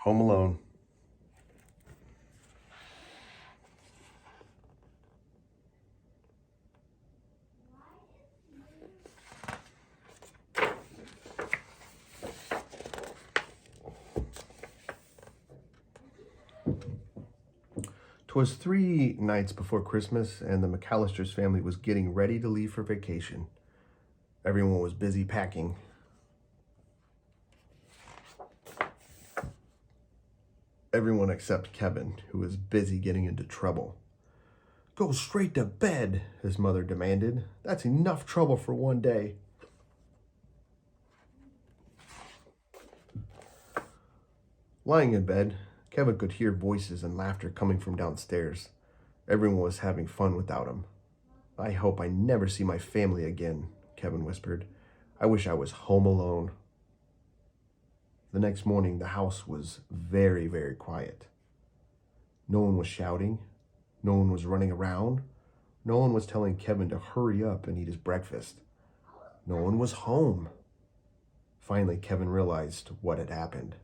Home Alone. "'Twas 3 nights before Christmas, and the McAllister's family was getting ready to leave for vacation. Everyone was busy packing. Everyone except Kevin, who was busy getting into trouble. "Go straight to bed," his mother demanded. "That's enough trouble for one day." Lying in bed, Kevin could hear voices and laughter coming from downstairs. Everyone was having fun without him. "I hope I never see my family again," Kevin whispered. "I wish I was home alone." The next morning, the house was very, very quiet. No one was shouting. No one was running around. No one was telling Kevin to hurry up and eat his breakfast. No one was home. Finally, Kevin realized what had happened.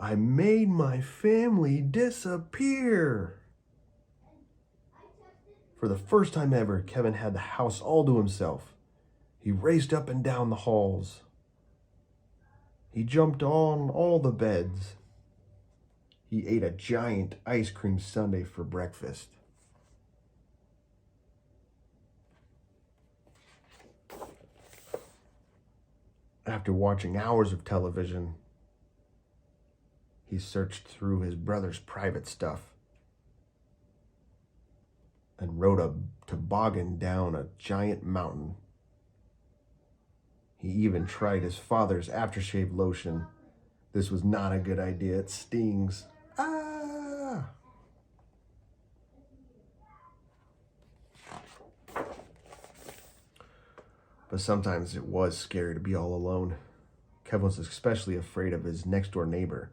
"I made my family disappear." For the first time ever, Kevin had the house all to himself. He raced up and down the halls. He jumped on all the beds. He ate a giant ice cream sundae for breakfast. After watching hours of television, he searched through his brother's private stuff and rode a toboggan down a giant mountain. He even tried his father's aftershave lotion. This was not a good idea. It stings. Ah! But sometimes it was scary to be all alone. Kevin was especially afraid of his next-door neighbor.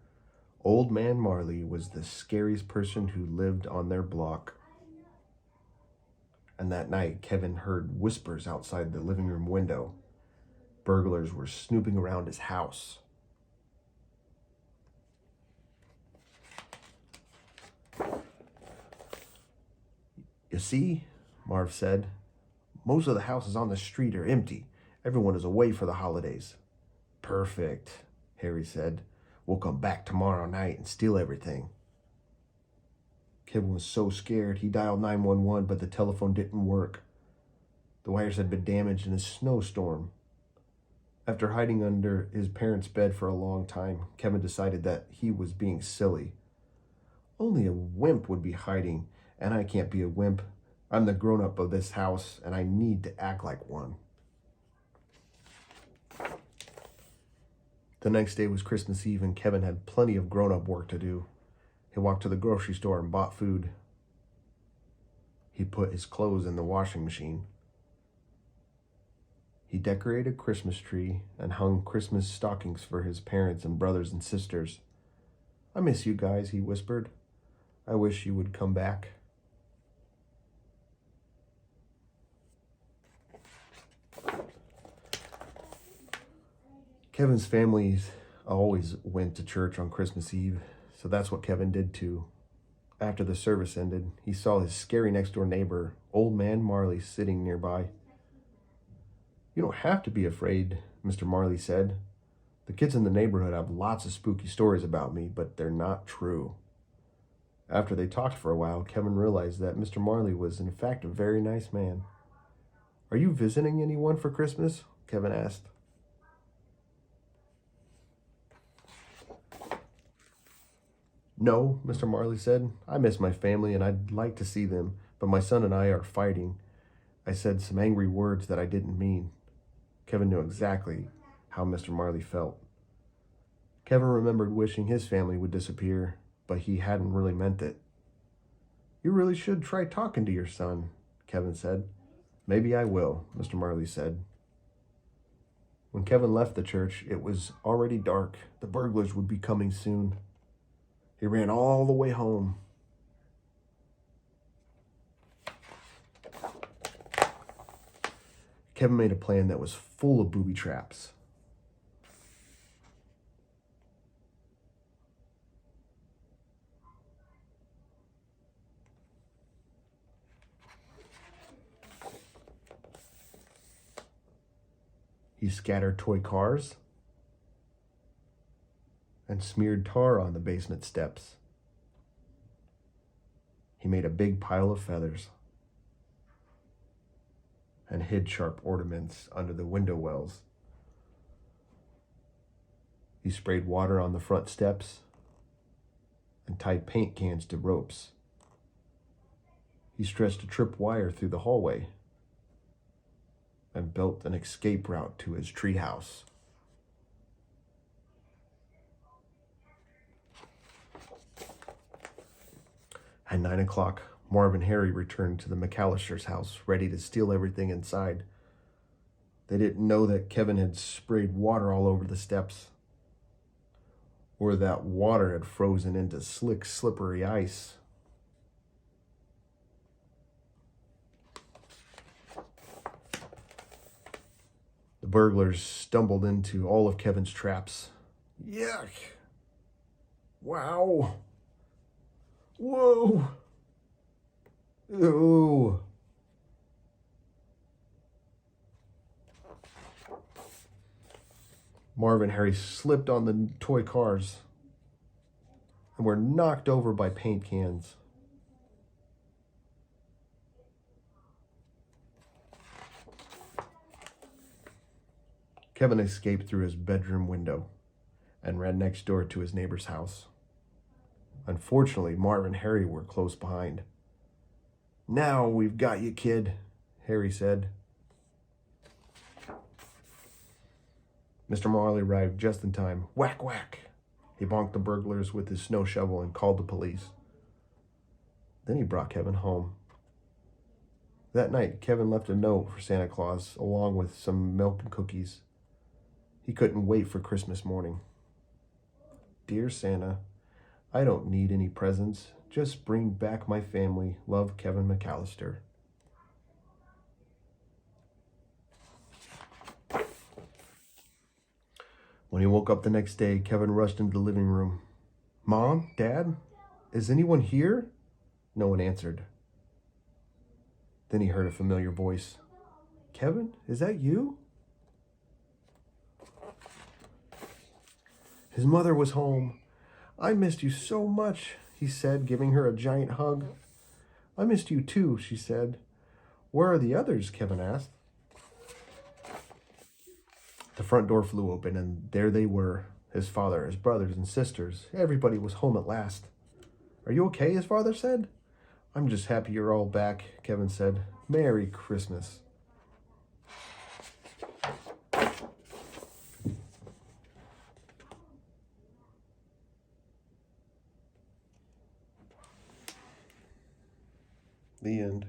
Old Man Marley was the scariest person who lived on their block. And that night, Kevin heard whispers outside the living room window. Burglars were snooping around his house. "You see," Marv said, "most of the houses on the street are empty. Everyone is away for the holidays." "Perfect," Harry said. "We'll come back tomorrow night and steal everything." Kevin was so scared he dialed 911, but the telephone didn't work. The wires had been damaged in a snowstorm. After hiding under his parents' bed for a long time, Kevin decided that he was being silly. Only a wimp would be hiding, and I can't be a wimp. I'm the grown-up of this house, and I need to act like one. The next day was Christmas Eve, and Kevin had plenty of grown-up work to do. He walked to the grocery store and bought food. He put his clothes in the washing machine. He decorated a Christmas tree and hung Christmas stockings for his parents and brothers and sisters. "I miss you guys," he whispered. "I wish you would come back." Kevin's families always went to church on Christmas Eve, so that's what Kevin did too. After the service ended, he saw his scary next-door neighbor, Old Man Marley, sitting nearby. "You don't have to be afraid," Mr. Marley said. "The kids in the neighborhood have lots of spooky stories about me, but they're not true." After they talked for a while, Kevin realized that Mr. Marley was in fact a very nice man. "Are you visiting anyone for Christmas?" Kevin asked. "No," Mr. Marley said. "I miss my family and I'd like to see them, but my son and I are fighting. I said some angry words that I didn't mean." Kevin knew exactly how Mr. Marley felt. Kevin remembered wishing his family would disappear, but he hadn't really meant it. "You really should try talking to your son," Kevin said. "Maybe I will," Mr. Marley said. When Kevin left the church, it was already dark. The burglars would be coming soon. He ran all the way home. Kevin made a plan that was full of booby traps. He scattered toy cars and smeared tar on the basement steps. He made a big pile of feathers and hid sharp ornaments under the window wells. He sprayed water on the front steps and tied paint cans to ropes. He stretched a trip wire through the hallway and built an escape route to his treehouse. At 9 o'clock, Marv and Harry returned to the McAllister's house, ready to steal everything inside. They didn't know that Kevin had sprayed water all over the steps, or that water had frozen into slick, slippery ice. The burglars stumbled into all of Kevin's traps. Yuck! Wow! Whoa! Ew! Marv and Harry slipped on the toy cars and were knocked over by paint cans. Kevin escaped through his bedroom window and ran next door to his neighbor's house. Unfortunately, Marv and Harry were close behind. "Now we've got you, kid," Harry said. Mr. Marley arrived just in time. Whack, whack. He bonked the burglars with his snow shovel and called the police. Then he brought Kevin home. That night, Kevin left a note for Santa Claus along with some milk and cookies. He couldn't wait for Christmas morning. "Dear Santa, I don't need any presents. Just bring back my family. Love, Kevin McAllister." When he woke up the next day, Kevin rushed into the living room. "Mom? Dad? Is anyone here?" No one answered. Then he heard a familiar voice. "Kevin, is that you?" His mother was home. "I missed you so much," he said, giving her a giant hug. "I missed you too," she said. "Where are the others?" Kevin asked. The front door flew open, and there they were, his father, his brothers and sisters. Everybody was home at last. "Are you okay?" his father said. "I'm just happy you're all back," Kevin said. "Merry Christmas." The end.